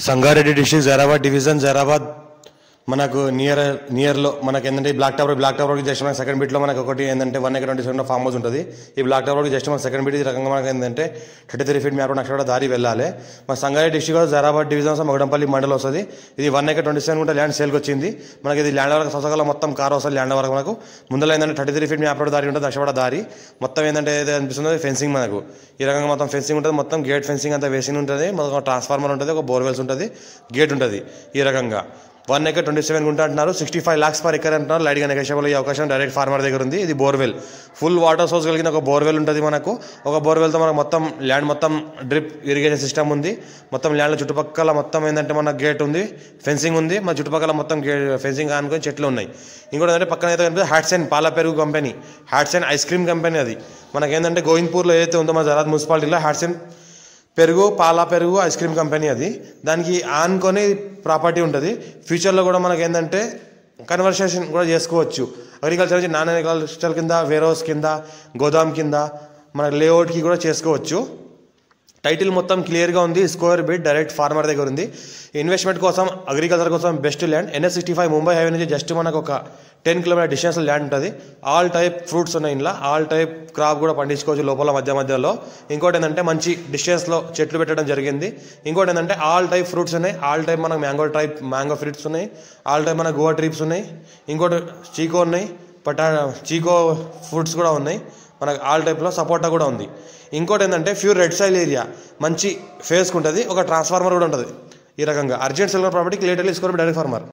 Sangareddy district Zaheerabad division Zaheerabad మనకు నియర్లో మనకి ఏంటంటే బ్లాక్ టాప్ రోడ్ జస్ట్ మనకి సెకండ్ బిట్లో మనకు ఒకటి ఏంటంటే 1 ఫామ్ హౌస్ ఉంటుంది. ఈ బ్లాక్ టాప్ రోడ్ జస్ట్ మనకి సెకండ్ బిట్ ఈ రకంగా మనకి ఏంటంటే 33 ఫీట్ మ్యాప్ అక్కడ దారి వెళ్ళాలి. మన సంగారెడ్డి డిస్ట్రిక్ట్ జైరాబాద్ డివిజన్ మగడంపల్లి మండలం వస్తుంది. ఇది 1 గుంట ల్యాండ్ సేల్కి వచ్చింది. మనకి ఇది ల్యాండ్ వరకు సొసగల మొత్తం కార్ వస్తుంది. ల్యాండ్ వరకు మనకు ముందర ఏంటంటే 33 ఫీట్ మ్యాప్ దారి ఉంటుంది. అక్షపడ దారి మొత్తం ఏంటంటే ఏదైతే అనిపిస్తుంది ఫెన్సింగ్ మనకు ఈ రకంగా మొత్తం ఫెన్సింగ్ ఉంటుంది. మొత్తం గేట్ ఫెన్సింగ్ అంతా వేసి ఉంటుంది. మనకు ట్రాన్స్ఫార్మర్ ఉంటుంది, ఒక బోర్వెల్స్ ఉంటుంది, గేట్ ఉంటుంది. ఈ రకంగా 1 acre 27 గుంట అంటున్నారు. 65 lakhs per acre అంటున్నారు. లైట్గా నెగోషియబుల్ అయ్యే అవకాశం డైరెక్ట్ ఫార్మర్ దగ్గర ఉంది. ఇది బోర్వెల్, ఫుల్ వాటర్ సోర్స్ కలిగిన ఒక బోర్వెల్ ఉంటుంది. మనకు ఒక బోర్వెల్తో మనకు మొత్తం ల్యాండ్ మొత్తం డ్రిప్ ఇరిగేషన్ సిస్టమ్ ఉంది. మొత్తం ల్యాండ్ చుట్టుపక్కల మొత్తం ఏంటంటే మన గేట్ ఉంది, ఫెన్సింగ్ ఉంది. మన చుట్టుపక్కల మొత్తం ఫెన్సింగ్ ఆనుకొని చెట్లు ఉన్నాయి. ఇంకోటి ఏంటంటే పక్కన అయితే కనిపిస్తుంది హ్యాట్సన్ పాల పెరుగు company, Hatsun ice cream company. అది మనకేంటంటే గోవింద్పూర్లో ఏదైతే ఉందో మన జరాద్ మున్సిపాలిటీలో హ్యాట్సన్ పెరుగు పాల పెరుగు ఐస్ క్రీమ్ కంపెనీ. అది దానికి ఆనుకొని ప్రాపర్టీ ఉంటుంది. ఫ్యూచర్లో కూడా మనకి ఏంటంటే కన్వర్సేషన్ కూడా చేసుకోవచ్చు. అగ్రికల్చర్ నుంచి నాన్ అగ్రికల్చర్ కింద, వేర్ హౌస్ కింద, గోదాం కింద మనకి లేఅవుట్కి కూడా చేసుకోవచ్చు. టైటిల్ మొత్తం క్లియర్గా ఉంది. స్క్వేర్ బిట్ డైరెక్ట్ ఫార్మర్ దగ్గర ఉంది. ఇన్వెస్ట్మెంట్ కోసం అగ్రికల్చర్ కోసం best land. NH65 Mumbai highway నుంచి జస్ట్ మనకు ఒక 10 కిలోమీటర్ డిస్టెన్స్ ల్యాండ్ ఉంటుంది. ఆల్ టైప్ ఫ్రూట్స్ ఉన్నాయి. ఇంట్లో ఆల్ టైప్ క్రాప్ కూడా పండించుకోవచ్చు లోపల మధ్యలో. ఇంకోటి ఏంటంటే మంచి డిస్టెన్స్లో చెట్లు పెట్టడం జరిగింది. ఇంకోటి ఏంటంటే ఆల్ టైప్ ఫ్రూట్స్ ఉన్నాయి. ఆల్ టైప్ మనకు మ్యాంగో ఫ్రూట్స్ ఉన్నాయి. ఆల్ టైప్ మనకు గోవా ట్రీప్స్ ఉన్నాయి. ఇంకోటి చీకో ఉన్నాయి, చీకో ఫ్రూట్స్ కూడా ఉన్నాయి. మనకు ఆల్ టైప్లో సపోటా కూడా ఉంది. ఇంకోటి ఏంటంటే ప్యూర్ రెడ్ సాయిల్ ఏరియా, మంచి ఫేస్కి ఉంటుంది. ఒక ట్రాన్స్ఫార్మర్ కూడా ఉంటుంది. ఈ రకంగా urgent silver property clearly score direct farmer.